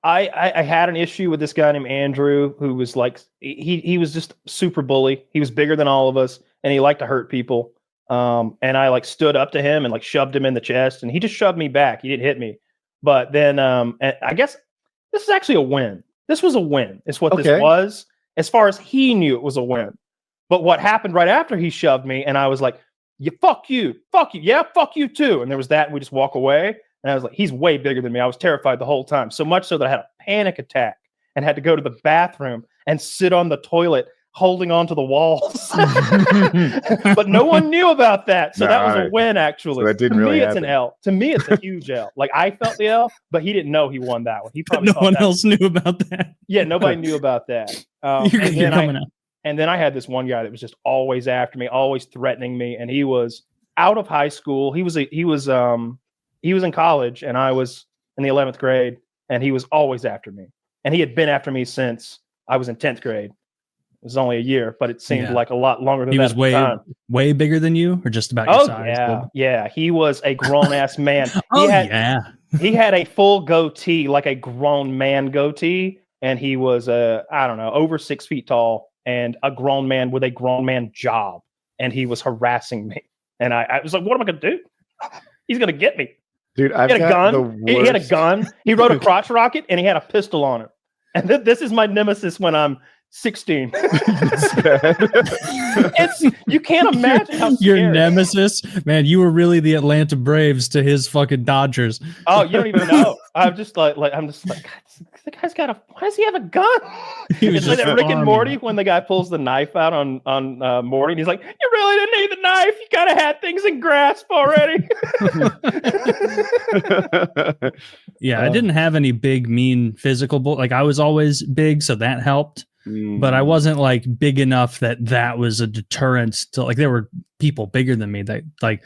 I had an issue with this guy named Andrew, who was like, he was just super bully. He was bigger than all of us, and he liked to hurt people. And I like stood up to him and like shoved him in the chest, and he just shoved me back. He didn't hit me. But then, and I guess this is actually a win. This was a win. It's what this was. As far as he knew, it was a win. But what happened right after he shoved me, and I was like, "Yeah, fuck you, yeah, fuck you too." And there was that, and we just walk away. And I was like, he's way bigger than me. I was terrified the whole time. So much so that I had a panic attack and had to go to the bathroom and sit on the toilet holding onto the walls. But no one knew about that. So that was a win, actually. So that didn't really happen. It's an L. To me, it's a huge L. Like, I felt the L, but he didn't know he won that one. He probably no one else knew about that. Yeah, nobody knew about that. You're coming out. And then I had this one guy that was just always after me, always threatening me. And he was out of high school. He was in college, and I was in the 11th grade, and he was always after me. And he had been after me since I was in 10th grade. It was only a year, but it seemed like a lot longer than that. He was way bigger than you, or just about your size? Yeah. He was a grown-ass man. He had a full goatee, like a grown man goatee, and he was, over 6 feet tall, and a grown man with a grown man job, and he was harassing me. And I was like, what am I going to do? He's going to get me. Dude, he had a gun. He had a gun. He rode a crotch rocket, and he had a pistol on him. And this is my nemesis when I'm 16. You can't imagine how scary. Your nemesis, man. You were really the Atlanta Braves to his fucking Dodgers. Oh, you don't even know. I'm just like, God, the guy's got why does he have a gun? It's like that Rick and Morty when the guy pulls the knife out on Morty, and he's like, "You really didn't need the knife. You kind of had things in grasp already." I didn't have any big, mean physical like I was always big, so that helped. But I wasn't like big enough that was a deterrent to, like, there were people bigger than me that, like,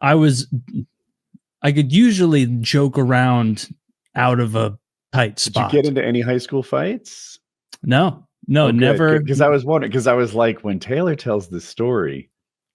I could usually joke around out of a tight spot. Did you get into any high school fights? No, never. Because I was wondering, because I was like, when Taylor tells this story,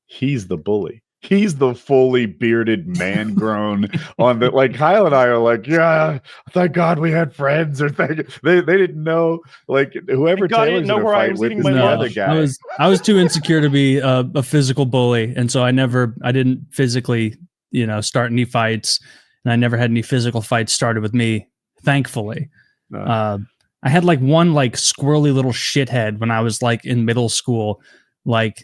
he's the bully. He's the fully bearded man grown on the, like, Kyle and I are like, yeah, thank God we had friends, or they didn't know, like, whoever Taylor's in a fight with is the other guy. I was too insecure to be a physical bully, and so I didn't physically, start any fights, and I never had any physical fights started with me, thankfully. I had like one like squirrely little shithead when I was like in middle school, like.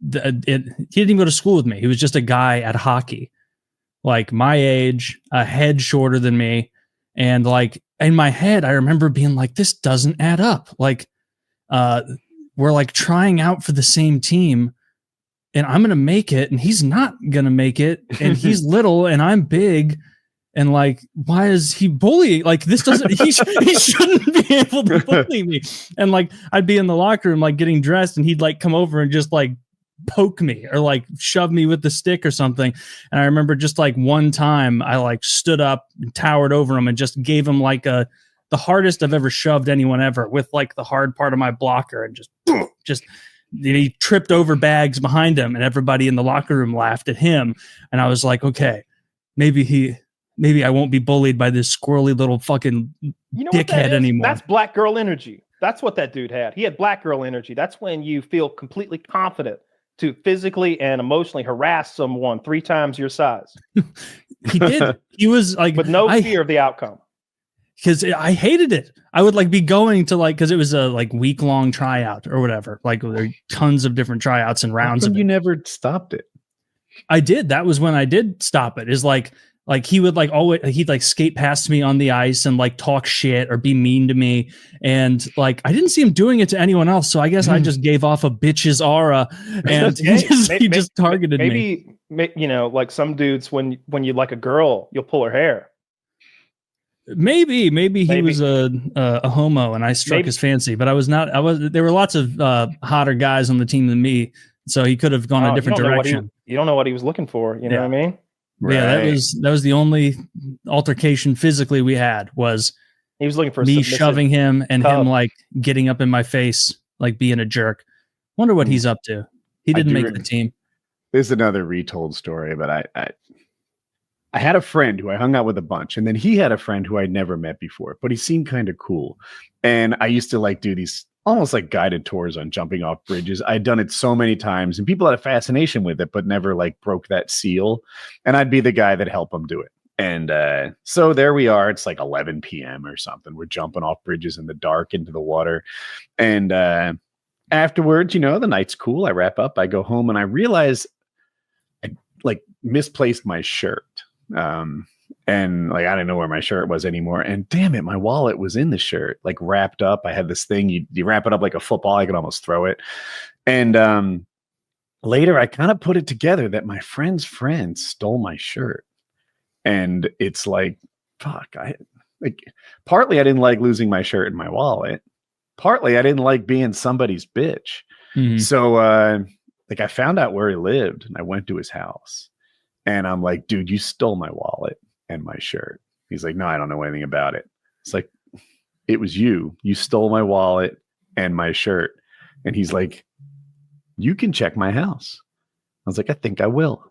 He didn't even go to school with me. He was just a guy at hockey, like my age, a head shorter than me. And like in my head, I remember being like, this doesn't add up. Like, we're like trying out for the same team, and I'm going to make it, and he's not going to make it. And he's little and I'm big. And like, why is he bullying? Like, this doesn't, he shouldn't be able to bully me. And like, I'd be in the locker room, like getting dressed, and he'd like come over and just like poke me or like shove me with the stick or something. And I remember just like one time I like stood up and towered over him and just gave him like the hardest I've ever shoved anyone ever, with like the hard part of my blocker, and just he tripped over bags behind him, and everybody in the locker room laughed at him. And I was like, okay, maybe I won't be bullied by this squirrely little fucking dickhead anymore. That's black girl energy. That's what that dude had. He had black girl energy. That's when you feel completely confident to physically and emotionally harass someone 3 times your size. He did. He was like, with no fear of the outcome. Because I hated it. I would like be going to like, because it was a like week-long tryout or whatever. Like there are tons of different tryouts and rounds. You never stopped it. I did. That was when I did stop it. Is like he would like always, he'd like skate past me on the ice and like talk shit or be mean to me. And like, I didn't see him doing it to anyone else. So I guess I just gave off a bitch's aura, and he just targeted me. Maybe, like some dudes, when you like a girl, you'll pull her hair. Maybe he was a homo and I struck his fancy, but I was not. There were lots of hotter guys on the team than me. So he could have gone a different direction. You don't know what he was looking for. You know what I mean? Right. Yeah, that was the only altercation physically we had, was he was looking for me shoving him and him like getting up in my face, like being a jerk. Wonder what he's up to. He didn't make the team. There's another retold story, but I had a friend who I hung out with a bunch, and then he had a friend who I'd never met before, but he seemed kind of cool. And I used to like do these almost like guided tours on jumping off bridges. I'd done it so many times, and people had a fascination with it, but never like broke that seal. And I'd be the guy that helped them do it. And so there we are. It's like 11 p.m. or something. We're jumping off bridges in the dark into the water. And afterwards, the night's cool. I wrap up, I go home, and I realize I like misplaced my shirt. And like, I didn't know where my shirt was anymore. And damn it, my wallet was in the shirt, like wrapped up. I had this thing, you wrap it up like a football. I could almost throw it. And later I kind of put it together that my friend's friend stole my shirt. And it's like, fuck, partly I didn't like losing my shirt and my wallet. Partly I didn't like being somebody's bitch. Mm-hmm. So like I found out where he lived, and I went to his house. And I'm like, dude, you stole my wallet and my shirt. He's like, no, I don't know anything about it. It's like, it was you. You stole my wallet and my shirt. And he's like, you can check my house. I was like, I think I will.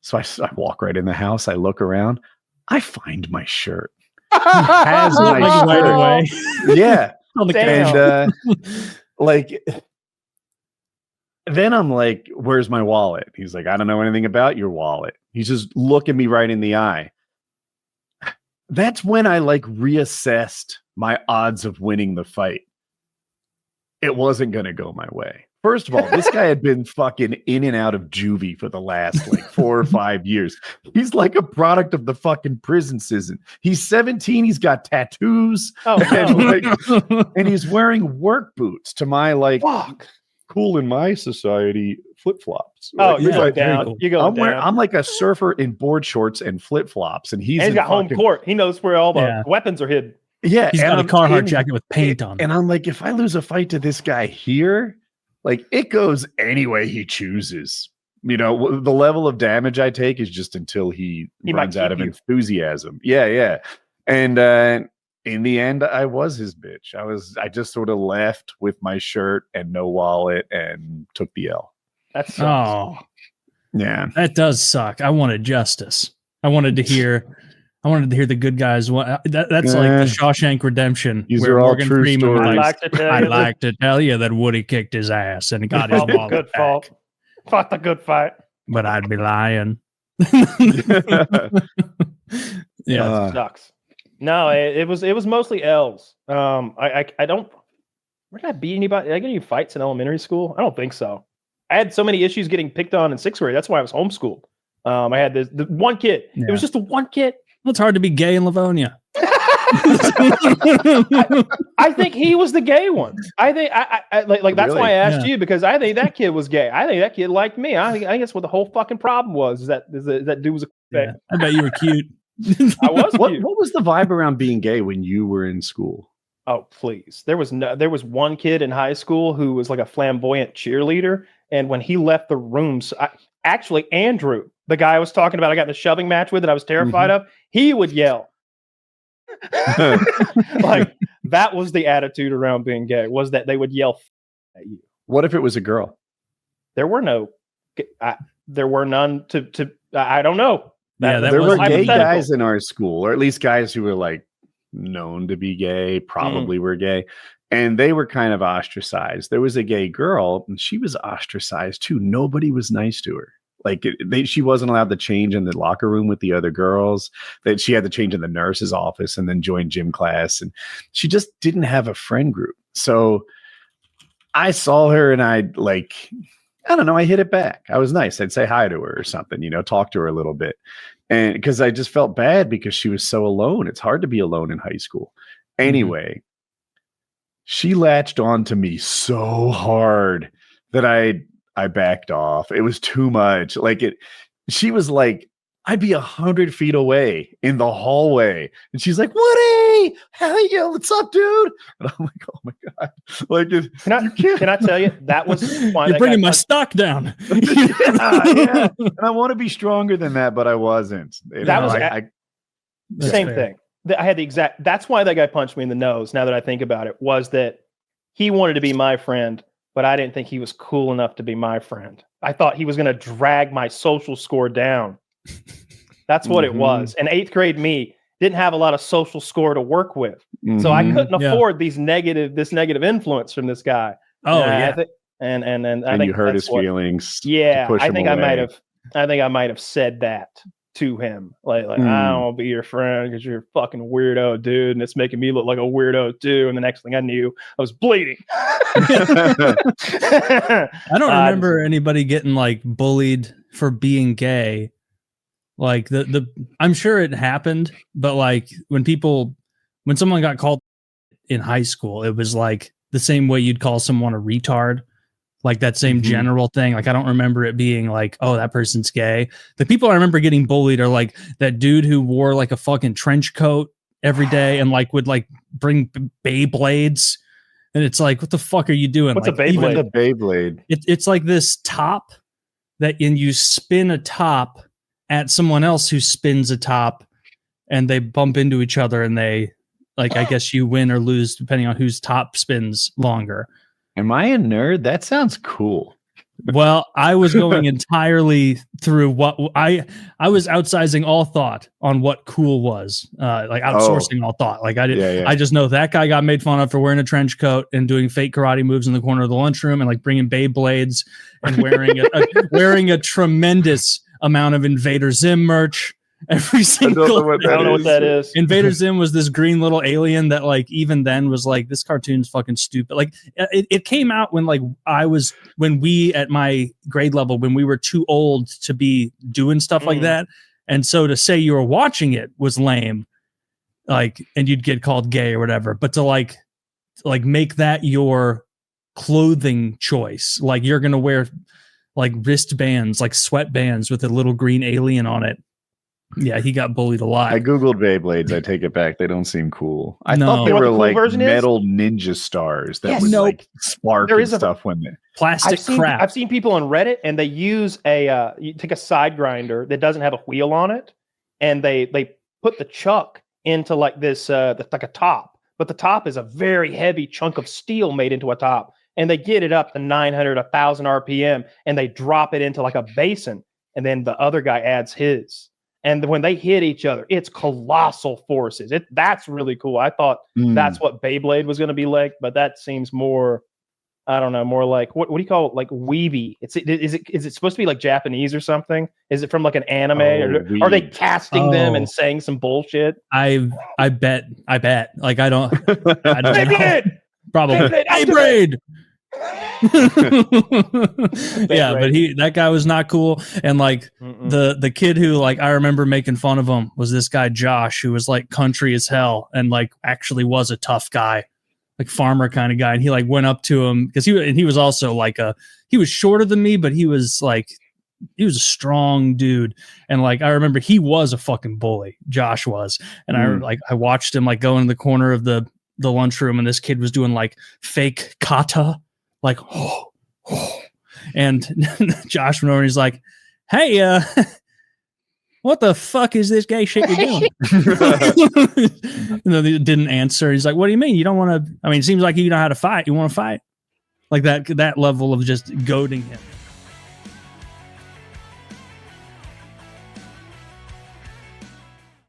So I walk right in the house. I look around. I find my shirt. He has my shirt. Right away. Yeah. And like... Then I'm like, where's my wallet? He's like, I don't know anything about your wallet. He's just looking me right in the eye. That's when I like reassessed my odds of winning the fight. It wasn't going to go my way. First of all, this guy had been fucking in and out of juvie for the last like 4 or 5 years. He's like a product of the fucking prison season. He's 17. He's got tattoos. And he's wearing work boots to my like... Fuck. Cool in my society flip-flops. Oh, you go down. Cool. You go down. I'm like a surfer in board shorts and flip-flops, and he's got home court. He knows where all the weapons are hidden. Yeah, he's got a Carhartt jacket with paint on. And I'm like, if I lose a fight to this guy here, like it goes any way he chooses. The level of damage I take is just until he runs out of enthusiasm. Yeah. And in the end, I was his bitch. I just sort of left with my shirt and no wallet and took the L. That sucks. Oh, yeah, that does suck. I wanted justice. I wanted to hear the good guys. That's like the Shawshank Redemption. These are all Morgan true Freeman stories. I'd like to tell you that Woody kicked his ass and got his wallet good back. Fault. Fought the good fight. But I'd be lying. Yeah, it sucks. No, it was mostly L's. I don't. Where did I beat anybody? Did I get any fights in elementary school? I don't think so. I had so many issues getting picked on in 6th grade. That's why I was homeschooled. I had the one kid. Yeah. It was just the one kid. It's hard to be gay in Livonia. I think he was the gay one. I think I like that's really? Why I asked you, because I think that kid was gay. I think that kid liked me. I think that's what the whole fucking problem was. Is that dude was a yeah. I bet you were cute. I was cute. What was the vibe around being gay when you were in school? Oh, please. There was one kid in high school who was like a flamboyant cheerleader. And when he left the rooms, actually, Andrew, the guy I was talking about, I got in a shoving match with that I was terrified of, he would yell. Like, that was the attitude around being gay, was that they would yell at you. What if it was a girl? There were none to I don't know. There were gay guys in our school, or at least guys who were like known to be gay, probably were gay. And they were kind of ostracized. There was a gay girl, and she was ostracized too. Nobody was nice to her. Like she wasn't allowed to change in the locker room with the other girls. That she had to change in the nurse's office and then join gym class. And she just didn't have a friend group. So I saw her, and I don't know, I hit it back. I was nice. I'd say hi to her or something, talk to her a little bit. And because I just felt bad because she was so alone. It's hard to be alone in high school. Anyway, she latched on to me so hard that I backed off. It was too much. She was like, I'd be 100 feet away in the hallway. And she's like, Woody, hey, yo, what's up, dude? And I'm like, oh my God. Can I tell you, that was why you're bringing my stock down. Yeah. And I want to be stronger than that, but I wasn't. Same thing. I had that's why that guy punched me in the nose. Now that I think about it, was that he wanted to be my friend, but I didn't think he was cool enough to be my friend. I thought he was going to drag my social score down. That's what it was. And 8th grade me didn't have a lot of social score to work with. So I couldn't afford this negative influence from this guy. Oh, and yeah. And I think you hurt his feelings. Yeah, I think I might have said that to him. Like I don't want to be your friend because you're a fucking weirdo, dude, and it's making me look like a weirdo too. And the next thing I knew, I was bleeding. I don't remember anybody getting like bullied for being gay. Like I'm sure it happened, but like when someone got called in high school, it was like the same way you'd call someone a retard. Like that same general thing. Like I don't remember it being like, oh, that person's gay. The people I remember getting bullied are like that dude who wore like a fucking trench coat every day and like would like bring Beyblades. And it's like, what the fuck are you doing? What's like, a Beyblade? Even the Beyblade. It's like this top and you spin a top at someone else who spins a top and they bump into each other and they like, I guess you win or lose depending on whose top spins longer. Am I a nerd? That sounds cool. Well, I was going entirely through what I was outsizing all thought on what cool was, like outsourcing all thought. Like I did, I just know that guy got made fun of for wearing a trench coat and doing fake karate moves in the corner of the lunchroom and like bringing Beyblades and wearing a tremendous amount of Invader Zim merch. Every single I don't know what that is. Invader Zim was this green little alien that like even then was like, this cartoon's fucking stupid. Like it came out when like when we at my grade level, when we were too old to be doing stuff like that. And so to say you were watching it was lame, like, and you'd get called gay or whatever, but to like make that your clothing choice, like you're going to wear like wristbands, like sweatbands with a little green alien on it. Yeah, he got bullied a lot. I googled Beyblades. I take it back. They don't seem cool. I thought they were like metal ninja stars that would like spark and stuff when they plastic crap. I've seen people on Reddit and they use you take a side grinder that doesn't have a wheel on it, and they put the chuck into like this like a top, but the top is a very heavy chunk of steel made into a top, and they get it up to 900, 1,000 RPM, and they drop it into like a basin, and then the other guy adds his. And when they hit each other, it's colossal forces. That's really cool. I thought that's what Beyblade was going to be like, but that seems more, I don't know, more like what do you call it? Like weeby? Is it supposed to be like Japanese or something? Is it from like an anime? Or are they casting them and saying some bullshit? I bet. Like I don't Beyblade! Probably Beyblade. Yeah, but that guy was not cool. And like the kid who like I remember making fun of him was this guy Josh, who was like country as hell and like actually was a tough guy, like farmer kind of guy. And he like went up to him because he was also like he was shorter than me, but he was a strong dude. And like I remember he was a fucking bully, Josh was. And I watched him like go into the corner of the lunchroom, and this kid was doing like fake kata. Like, and Josh went over and he's like, hey, what the fuck is this gay shit you're doing? He didn't answer. He's like, what do you mean? You don't want to, it seems like you know how to fight. You want to fight? Like that level of just goading him.